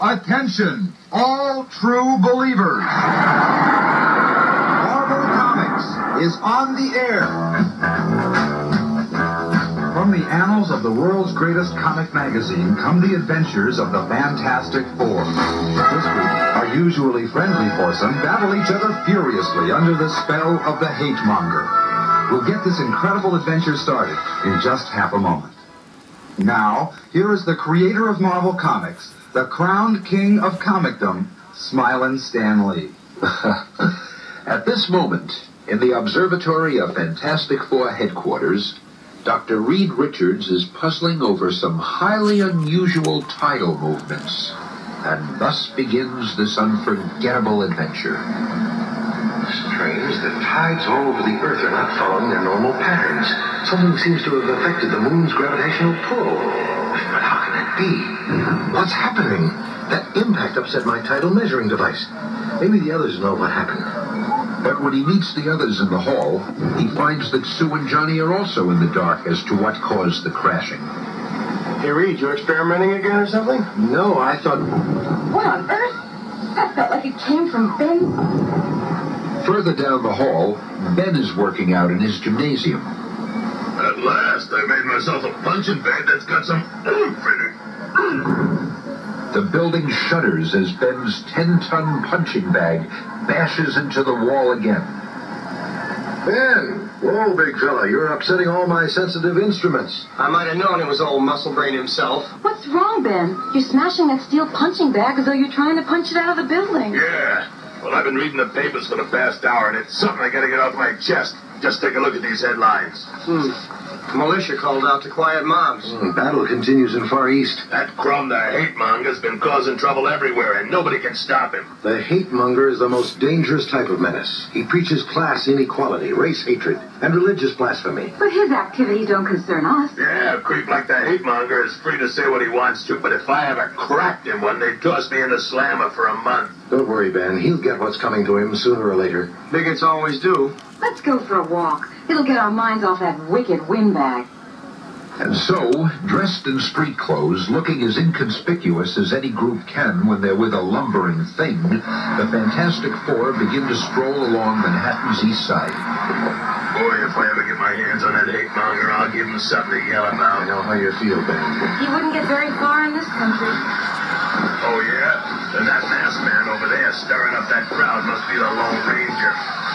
Attention, all true believers. Marvel Comics is on the air. From the annals of the world's greatest comic magazine come the adventures of the Fantastic Four. This group, our usually friendly foursome, battle each other furiously under the spell of the hate monger. We'll get this incredible adventure started in just half a moment. Now, here is the creator of Marvel Comics, the crowned king of comicdom, Smilin' Stan Lee. At this moment, in the observatory of Fantastic Four headquarters, Dr. Reed Richards is puzzling over some highly unusual tidal movements. And thus begins this unforgettable adventure. Strange, the tides all over the Earth are not following their normal patterns. Something seems to have affected the moon's gravitational pull. But how can it be? What's happening? That impact upset my tidal measuring device. Maybe the others know what happened. But when he meets the others in the hall, he finds that Sue and Johnny are also in the dark as to what caused the crashing. Hey, Reed, you experimenting again or something? No, I thought... What on earth? That felt like it came from Ben. Further down the hall, Ben is working out in his gymnasium. At last, I made myself a punching bag that's got some oomph in it. The building shudders as Ben's 10-ton punching bag bashes into the wall again. Ben! Whoa, big fella, you're upsetting all my sensitive instruments. I might have known it was old Muscle Brain himself. What's wrong, Ben? You're smashing that steel punching bag as though you're trying to punch it out of the building. Yeah. Well, I've been reading the papers for the past hour, and it's something I gotta get off my chest. Just take a look at these headlines. Militia called out to quiet mobs. Battle continues in Far East. That crumb, the hate monger's been causing trouble everywhere, and nobody can stop him. The hate monger is the most dangerous type of menace. He preaches class inequality, race hatred, and religious blasphemy. But his activities don't concern us. Yeah, a creep like the hate monger is free to say what he wants to, but if I ever cracked him one, they'd toss me in the slammer for a month. Don't worry, Ben. He'll get what's coming to him sooner or later. Bigots always do. Let's go for a walk. It'll get our minds off that wicked windbag. And so, dressed in street clothes, looking as inconspicuous as any group can when they're with a lumbering thing, the Fantastic Four begin to stroll along Manhattan's east side. Boy, if I ever get my hands on that hate monger, I'll give him something to yell I about. know how you feel, Ben. He wouldn't get very far in this country. Oh, yeah? And that masked man over there stirring up that crowd must be the Lone Ranger.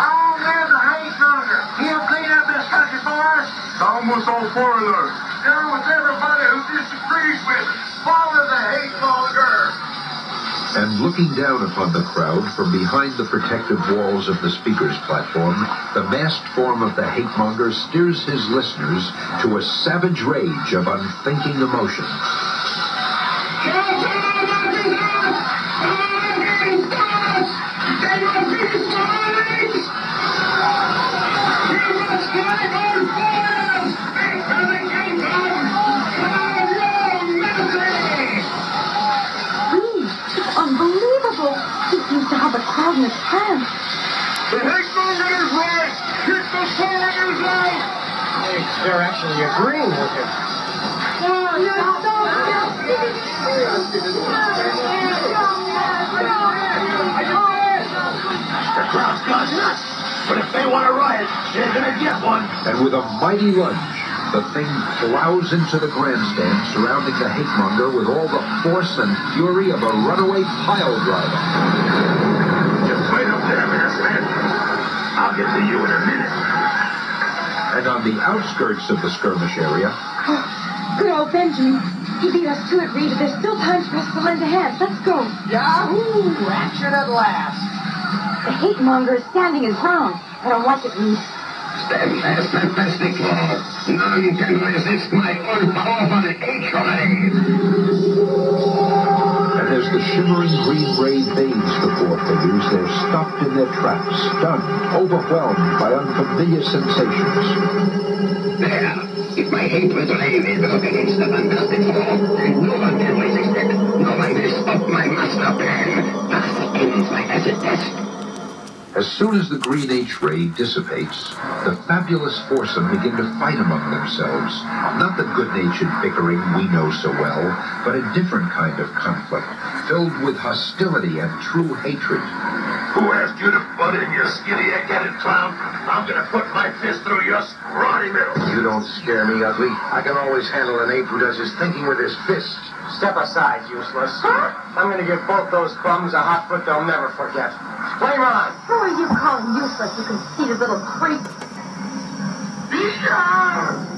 Oh, there's a hate monger. He'll clean up this country for us. Almost all foreigners. Down with everybody who disagrees with us. Follow the hate monger. And looking down upon the crowd from behind the protective walls of the speaker's platform, the masked form of the hate monger steers his listeners to a savage rage of unthinking emotion. Unbelievable! He seems to have a crowd in his hands. The hate monger is right. Kick the foreigners out. They're actually agreeing with him. The crowd's gone nuts. But if they want a riot, they're gonna get one. And with a mighty lunge, the thing plows into the grandstand surrounding the hate monger with all the force and fury of a runaway pile driver. Just wait up there, masked man. I'll get to you in a minute. And on the outskirts of the skirmish area... Good old Benjamin. He beat us to it, Reed. There's still time for us to lend a hand. Let's go. Yahoo! Action at last. The hate monger is standing his ground. I don't like it, Reed. Stand fast, Fantastic Four. None can resist my all-powerful hatred. And as the shimmering green ray bathes the four figures, they're stopped in their tracks, stunned, overwhelmed by unfamiliar sensations. There. If my hatred flame is up against the Fantastic Four, no one can resist it. No one will stop my master plan. Thus ends my acid test. As soon as the green H-ray dissipates, the fabulous foursome begin to fight among themselves. Not the good-natured bickering we know so well, but a different kind of conflict, filled with hostility and true hatred. Who asked you to butt in, you skinny egg-headed clown? I'm gonna put my fist through your scrawny middle. You don't scare me, ugly. I can always handle an ape who does his thinking with his fist. Step aside, useless. I'm going to give both those bums a hot foot they'll never forget. Flame on! Who are you calling useless, you conceited little creep?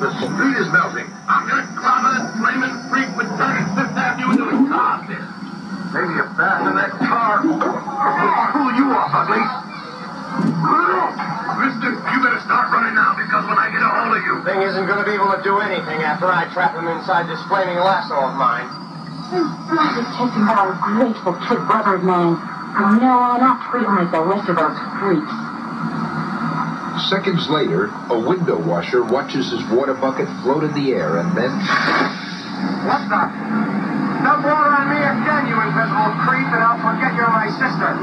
The street is melting. I'm gonna clobber that flaming freak with turning Fifth Avenue into a car pit. Maybe you're faster than that car. Pull you off, ugly. Mister, you better start running now, because when I get a hold of you... Thing isn't going to be able to do anything after I trap him inside this flaming lasso of mine. Not just taking our grateful kid brother of mine. From now on, I'll treat him like the rest of those freaks. Seconds later, a window washer watches his water bucket float in the air and then... What the? Dump water on me again, you invisible creep, and I'll forget you're my sister.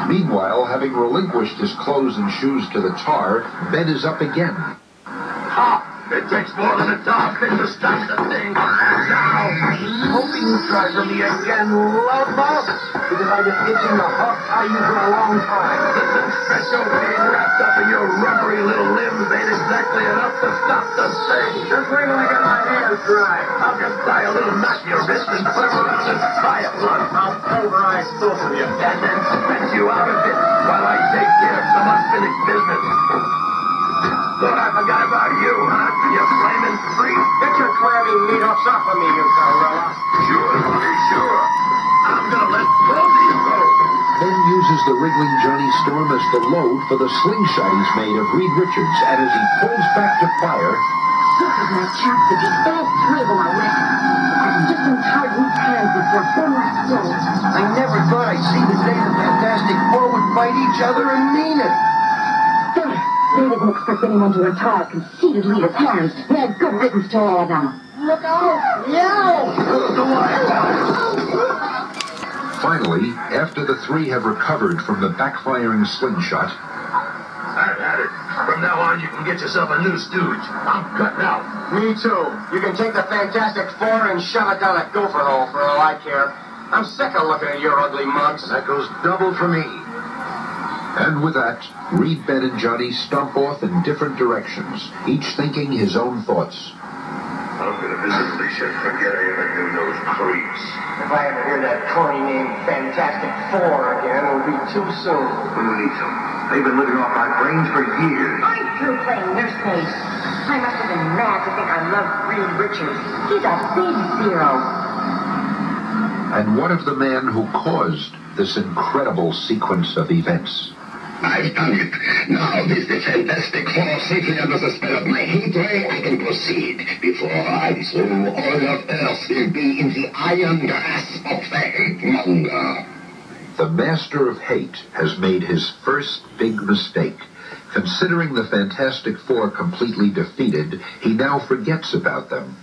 Meanwhile, having relinquished his clothes and shoes to the tar, Ben is up again. Ha! It takes more than a dog thing to stop the thing. Now! Hoping you try for me again, loudmouth. Because I've been itching to hawk-tie you for a long time. Special being wrapped up in your rubbery little limbs ain't exactly enough to stop the thing. Just wait till I get my hands dry. I'll just tie a little knot in your wrist and put it around this fire plug. I'll pulverize both of you. And then spit you out of it while I take care of some unfinished business. Thought I forgot about you, huh? You flaming freak. Get your clammy meat hooks off of me, you gorilla. Sure, buddy, sure. I'm gonna let both of you go. Ben uses the wriggling Johnny Storm as the load for the slingshot he's made of Reed Richards, and as he pulls back to fire... This is my chance to get all three of them arrested. I'm just untied loose hands before one last blow. I never thought I'd see the day the Fantastic Four would fight each other and mean it. They didn't expect anyone to untie a conceited leader's hands. Yeah, good riddance to all of them. Look out! Yo! Finally, after the three have recovered from the backfiring slingshot... I've had it. From now on, you can get yourself a new stooge. I'm cutting out. Me too. You can take the Fantastic Four and shove it down a gopher hole for all I care. I'm sick of looking at your ugly mugs. That goes double for me. And with that, Reed, Ben, and Johnny stomp off in different directions, each thinking his own thoughts. I'm gonna visit Alicia and forget I ever knew those creeps. If I ever hear that corny name Fantastic Four again, it'll be too soon. Who needs them? They've been living off my brains for years. I'm through playing nursemaid. I must have been mad to think I loved Reed Richards. He's a big zero. And what of the man who caused this incredible sequence of events? I've done it. Now, with the Fantastic Four safely under the spell of my hate ray, I can proceed. Before I'm through, all of Earth will be in the iron grasp of the hate monger. The Master of Hate has made his first big mistake. Considering the Fantastic Four completely defeated, he now forgets about them.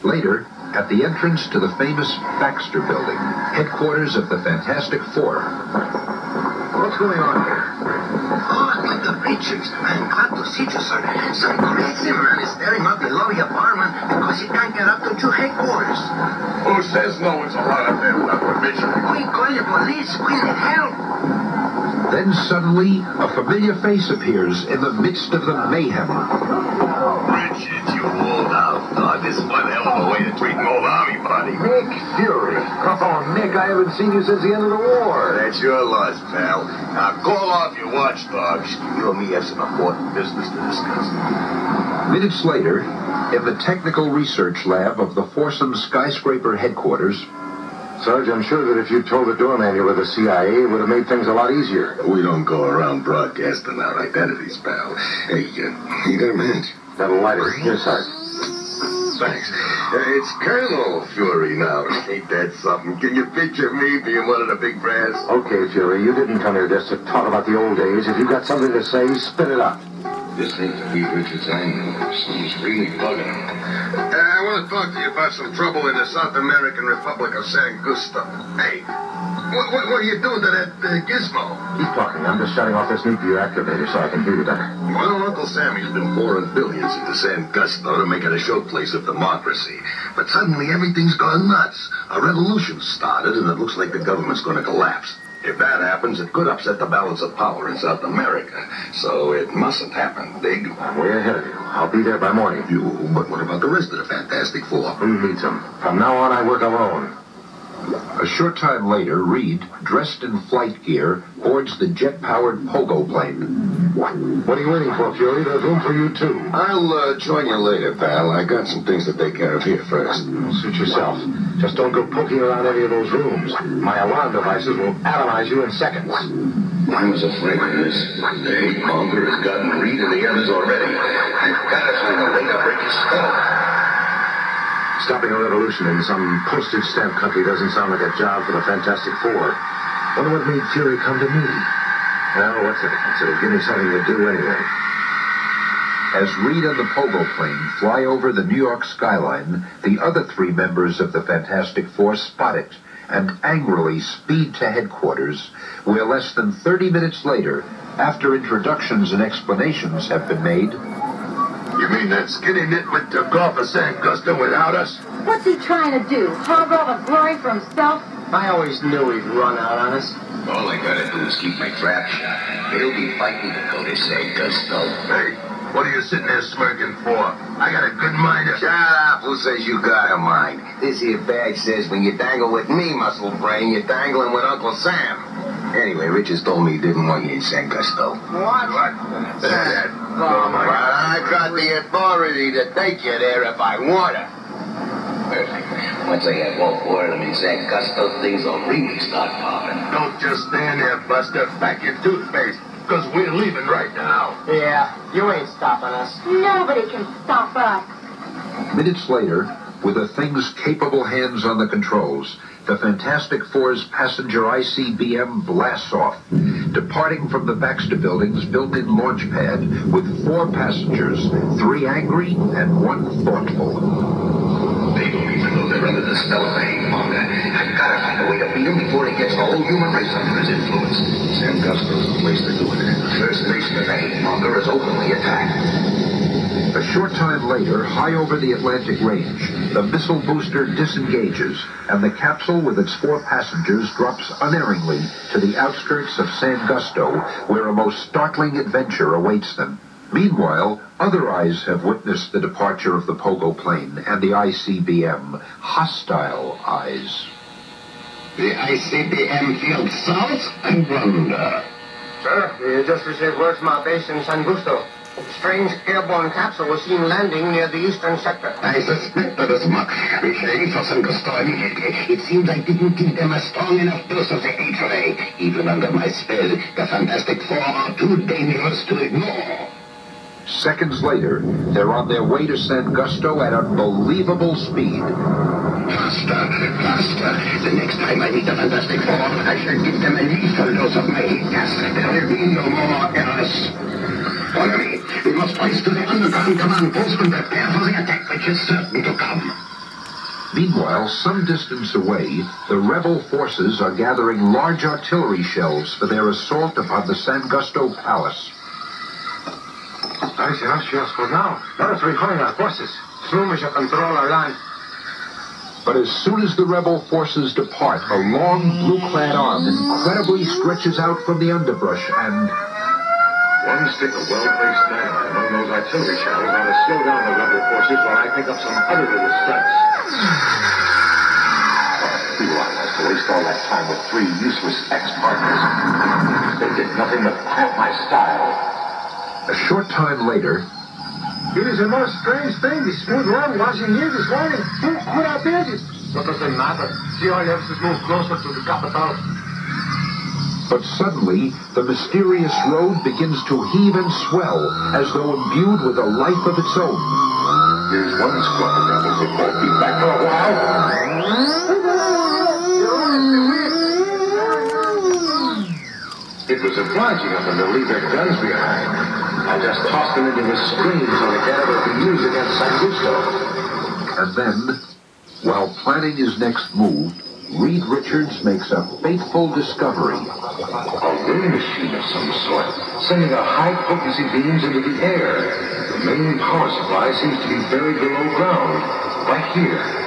Later, at the entrance to the famous Baxter Building, headquarters of the Fantastic Four. What's going on here? Oh, Dr. Richards, I'm glad to see you, sir. Some crazy man is staring up below your apartment because he can't get up to your headquarters. Who says no? It's a lot of them without permission. We call the police. We need help. Then suddenly, a familiar face appears in the midst of the mayhem. Richards, you old outlaw. This is one hell of a way to treat an old army party. Nick Fury. Oh, Nick, I haven't seen you since the end of the war. That's your loss, pal. Now call off your watchdogs. You and me have some important business to discuss. Minutes later, in the technical research lab of the Foursome Skyscraper headquarters... Sarge, I'm sure that if you told the doorman you were the CIA, it would have made things a lot easier. We don't go around broadcasting our identities, pal. Hey, you got a minute? That'll light it. Here, Sarge. Thanks. It's Colonel Fury now. Ain't that something? Can you picture me being one of the big brass? Okay, Fury, you didn't come here just to talk about the old days. If you got something to say, spit it out. This ain't the Reed Richards I know. Something's really bugging him. Well, want to talk to you about some trouble in the South American Republic of San Gusto. Hey, what are you doing to that gizmo? Keep talking. I'm just shutting off this nuclear activator so I can hear you better. Well, Uncle Sammy's been pouring billions into San Gusto to make it a showplace of democracy. But suddenly everything's gone nuts. A revolution started, and it looks like the government's going to collapse. If that happens, it could upset the balance of power in South America. So it mustn't happen, Big. I'm way ahead of you. I'll be there by morning. But what about the rest of the Fantastic Four? Who needs them? From now on, I work alone. A short time later, Reed, dressed in flight gear, boards the jet-powered pogo plane. What are you waiting for, Fury? There's room for you, too. I'll join you later, pal. I got some things to take care of here first. Suit yourself. Just don't go poking around any of those rooms. My alarm devices will atomize you in seconds. I was afraid of this. The hate monger has gotten Reed and the others already. I've got to find a way to break his spell. Stopping a revolution in some postage stamp country doesn't sound like a job for the Fantastic Four. Wonder what made Fury come to me. Well, what's the difference? It'll give me something to do anyway. As Reed and the pogo plane fly over the New York skyline, the other three members of the Fantastic Four spot it and angrily speed to headquarters, where less than 30 minutes later, after introductions and explanations have been made... You mean that skinny nitwit took off of San Gusto without us? What's he trying to do? Hog all the glory for himself? I always knew he'd run out on us. All I gotta do is keep my trap shut. They'll be fighting to go to San Gusto. Hey, what are you sitting there smirking for? I got a good mind to... Shut up. Who says you got a mind? This here badge says when you dangle with me, muscle brain, you're dangling with Uncle Sam. Anyway, Richards told me he didn't want you in San Gusto. What? But I got the authority to take you there if I want to. Perfect. Once I have all four of them in San Gusto, things will really start popping. Don't just stand there, Buster. Back your toothpaste, because we're leaving right now. Yeah, you ain't stopping us. Nobody can stop us. Minutes later, with the Thing's capable hands on the controls, the Fantastic Four's passenger ICBM blasts off, departing from the Baxter Building's built-in launch pad with 4 passengers, 3 angry and 1 thoughtful. They don't even know they're under the spell of the hate monger. I've got to find a way to beat him before he gets the whole human race under his influence. San Gusto's the place to do it. The First Nation of the hate monger is openly attacked. A short time later, high over the Atlantic Range, the missile booster disengages, and the capsule with its 4 passengers drops unerringly to the outskirts of San Gusto, where a most startling adventure awaits them. Meanwhile, other eyes have witnessed the departure of the pogo plane and the ICBM, hostile eyes. The ICBM field south, I wonder. Sir, we just received word from our base in San Gusto. A strange airborne capsule was seen landing near the eastern sector. I suspected as much. Returning for San Gusto immediately. It seems I didn't give them a strong enough dose of the H-ray. Even under my spell, the Fantastic Four are too dangerous to ignore. Seconds later, they're on their way to San Gusto at unbelievable speed. Faster, faster. The next time I meet the Fantastic Four, I shall give them a lethal dose of my heat gas. There will be no more errors. Follow me. We must race to the underground command post and prepare for the attack which is certain to come. Meanwhile, some distance away, the rebel forces are gathering large artillery shells for their assault upon the San Gusto Palace. Gracias for now. Let us rejoin our forces. Soon we shall control our land. But as soon as the rebel forces depart, a long blue-clad arm incredibly stretches out from the underbrush and... One stick of well-placed dynamite among those artillery shells ought to slow down the rebel forces while I pick up some other little studs. You want us to waste all that time with 3 useless ex-partners. They did nothing but cramp my style. A short time later... It is a most strange thing, this smooth land washing here this morning. Who could have built it? What does it matter? See how else is moved closer to the capital. But suddenly, the mysterious road begins to heave and swell, as though imbued with a life of its own. Here's one squad of rebels that won't be back for a while. It was obliging of them to leave their guns behind. I just tossed them into the stream so the cannibals could use against San Gusto. And then, while planning his next move, Reed Richards makes a fateful discovery. A ray machine of some sort, sending out high-potency beams into the air. The main power supply seems to be buried below ground, right here.